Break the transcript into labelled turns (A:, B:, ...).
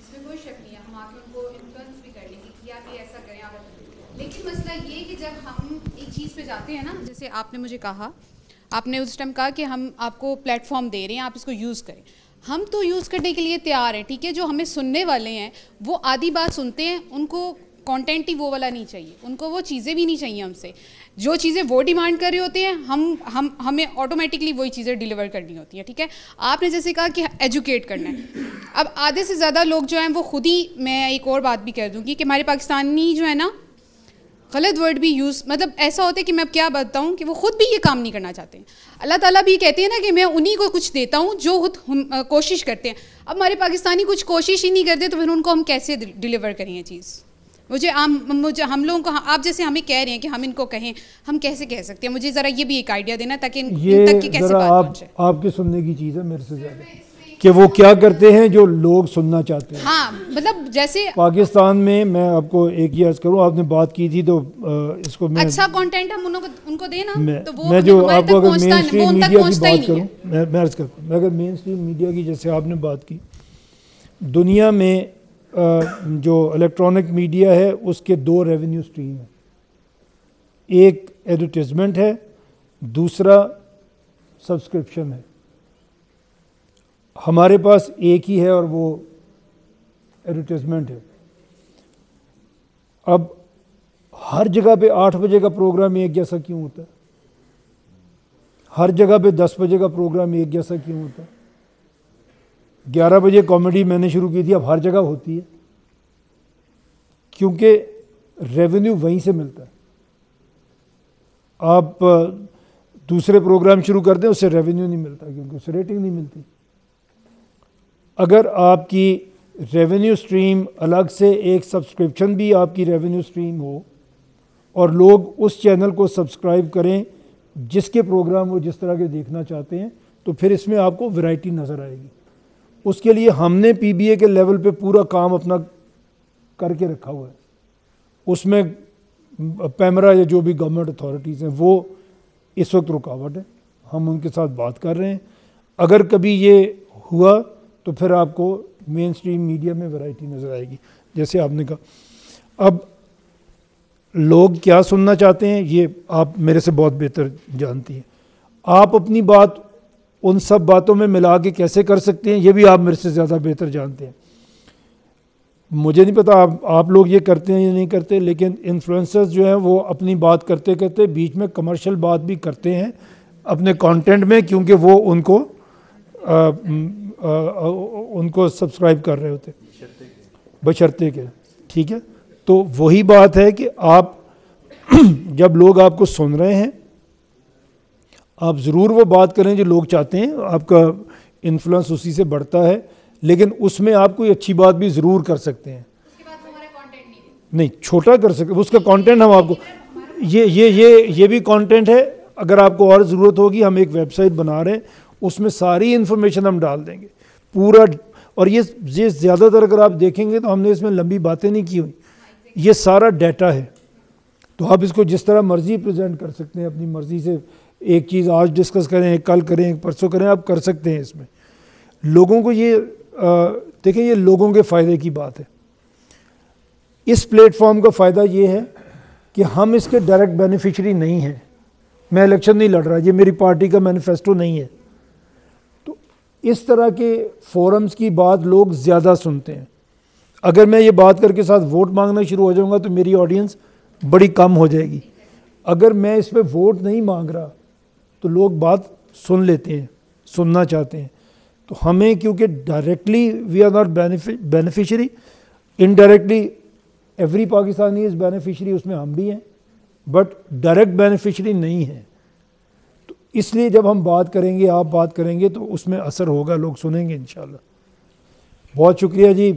A: इसमें कोई शक नहीं है, हम आके उनको इन्फ्लुएंस भी कर लेंगे कि आप ये ऐसा करें, आप। लेकिन मसला ये कि जब हम एक चीज़ पे जाते हैं ना, जैसे आपने मुझे कहा, आपने उस टाइम कहा कि हम आपको प्लेटफॉर्म दे रहे हैं, आप इसको यूज़ करें। हम तो यूज़ करने के लिए तैयार हैं, ठीक है। जो हमें सुनने वाले हैं वो आधी बात सुनते हैं, उनको कंटेंट ही वो वाला नहीं चाहिए, उनको वो चीज़ें भी नहीं चाहिए हमसे। जो चीज़ें वो डिमांड कर रहे होते हैं हमें ऑटोमेटिकली वही चीज़ें डिलीवर करनी होती हैं, ठीक है। आपने जैसे कहा कि एजुकेट करना है, अब आधे से ज़्यादा लोग जो हैं वो खुद ही, मैं एक और बात भी कह दूँगी कि हमारे पाकिस्तानी जो है ना, गलत वर्ड भी यूज़, मतलब ऐसा होता है कि मैं अब क्या बताऊँ कि वो खुद भी ये काम नहीं करना चाहते हैं। अल्लाह ताला भी कहते हैं ना कि मैं उन्हीं को कुछ देता हूँ जो खुद कोशिश करते हैं। अब हमारे पाकिस्तानी कुछ कोशिश ही नहीं करते, तो फिर उनको हम कैसे डिलीवर करें ये चीज़। मुझे हम लोगों को, आप जैसे हमें कह रहे हैं कि हम इनको कहें, हम कैसे कह सकते हैं? मुझे ज़रा ये भी एक आइडिया देना ताकि इन तक की कैसे बात पहुँचे।
B: आपके सुनने की चीज़ है मेरे से ज़्यादा कि वो क्या करते हैं जो लोग सुनना चाहते हैं।
A: हाँ, मतलब जैसे
B: पाकिस्तान में, मैं आपको एक ही अर्ज करूँ, आपने बात की थी तो इसको मैं
A: अच्छा कंटेंट हम उनको देना, तो वो
B: मैं जो आपको अगर मेन स्ट्रीम मीडिया की बात करूँ, मैं अर्ज करता हूँ, अगर मेन स्ट्रीम मीडिया की जैसे आपने बात की, दुनिया में जो इलेक्ट्रॉनिक मीडिया है उसके दो रेवेन्यू स्ट्रीम हैं। एक एडवर्टाइजमेंट है, दूसरा सब्सक्रिप्शन है। हमारे पास एक ही है और वो एडवर्टाइजमेंट है। अब हर जगह पे 8 बजे का प्रोग्राम एक जैसा क्यों होता है? हर जगह पे 10 बजे का प्रोग्राम एक जैसा क्यों होता है? 11 बजे कॉमेडी मैंने शुरू की थी, अब हर जगह होती है, क्योंकि रेवेन्यू वहीं से मिलता है। आप दूसरे प्रोग्राम शुरू कर दें, उससे रेवेन्यू नहीं मिलता क्योंकि उससे रेटिंग नहीं मिलती। अगर आपकी रेवेन्यू स्ट्रीम अलग से एक सब्सक्रिप्शन भी आपकी रेवेन्यू स्ट्रीम हो और लोग उस चैनल को सब्सक्राइब करें जिसके प्रोग्राम वो जिस तरह के देखना चाहते हैं, तो फिर इसमें आपको वैरायटी नज़र आएगी। उसके लिए हमने पीबीए के लेवल पे पूरा काम अपना करके रखा हुआ है। उसमें पैमरा या जो भी गवर्नमेंट अथॉरिटीज़ हैं वो इस वक्त रुकावट है, हम उनके साथ बात कर रहे हैं। अगर कभी ये हुआ तो फिर आपको मेन स्ट्रीम मीडिया में वैरायटी नज़र आएगी, जैसे आपने कहा। अब लोग क्या सुनना चाहते हैं ये आप मेरे से बहुत बेहतर जानती हैं। आप अपनी बात उन सब बातों में मिला के कैसे कर सकते हैं ये भी आप मेरे से ज़्यादा बेहतर जानते हैं। मुझे नहीं पता आप लोग ये करते हैं या नहीं करते, लेकिन इन्फ्लुएंसर्स जो हैं वो अपनी बात करते करते बीच में कमर्शियल बात भी करते हैं अपने कंटेंट में, क्योंकि वो उनको सब्सक्राइब कर रहे होते बशर्ते के, ठीक है। तो वही बात है कि आप जब लोग आपको सुन रहे हैं, आप ज़रूर वो बात करें जो लोग चाहते हैं, आपका इन्फ्लुएंस उसी से बढ़ता है, लेकिन उसमें आप कोई अच्छी बात भी ज़रूर कर सकते हैं।
A: उसके बाद हमारा कंटेंट
B: नहीं छोटा कर सकते, उसका कंटेंट हम आपको ये भी कंटेंट है। अगर आपको और ज़रूरत होगी, हम एक वेबसाइट बना रहे हैं, उसमें सारी इन्फॉर्मेशन हम डाल देंगे पूरा। और ये ज़्यादातर अगर आप देखेंगे तो हमने इसमें लंबी बातें नहीं की हुई, ये सारा डाटा है। तो आप इसको जिस तरह मर्ज़ी प्रेजेंट कर सकते हैं, अपनी मर्ज़ी से। एक चीज़ आज डिस्कस करें, कल करें, परसों करें, आप कर सकते हैं। इसमें लोगों को ये देखें, ये लोगों के फ़ायदे की बात है। इस प्लेटफॉर्म का फ़ायदा ये है कि हम इसके डायरेक्ट बेनिफिशरी नहीं हैं। मैं इलेक्शन नहीं लड़ रहा, ये मेरी पार्टी का मैनिफेस्टो नहीं है। तो इस तरह के फोरम्स की बात लोग ज़्यादा सुनते हैं। अगर मैं ये बात करके साथ वोट मांगना शुरू हो जाऊँगा तो मेरी ऑडियंस बड़ी कम हो जाएगी। अगर मैं इस पर वोट नहीं मांग रहा तो लोग बात सुन लेते हैं, सुनना चाहते हैं। तो हमें, क्योंकि directly we are not beneficiary, indirectly every Pakistani is beneficiary, उसमें हम भी हैं, बट डायरेक्ट बेनिफिशरी नहीं है। तो इसलिए जब हम बात करेंगे, आप बात करेंगे, तो उसमें असर होगा, लोग सुनेंगे इंशाल्लाह। बहुत शुक्रिया जी।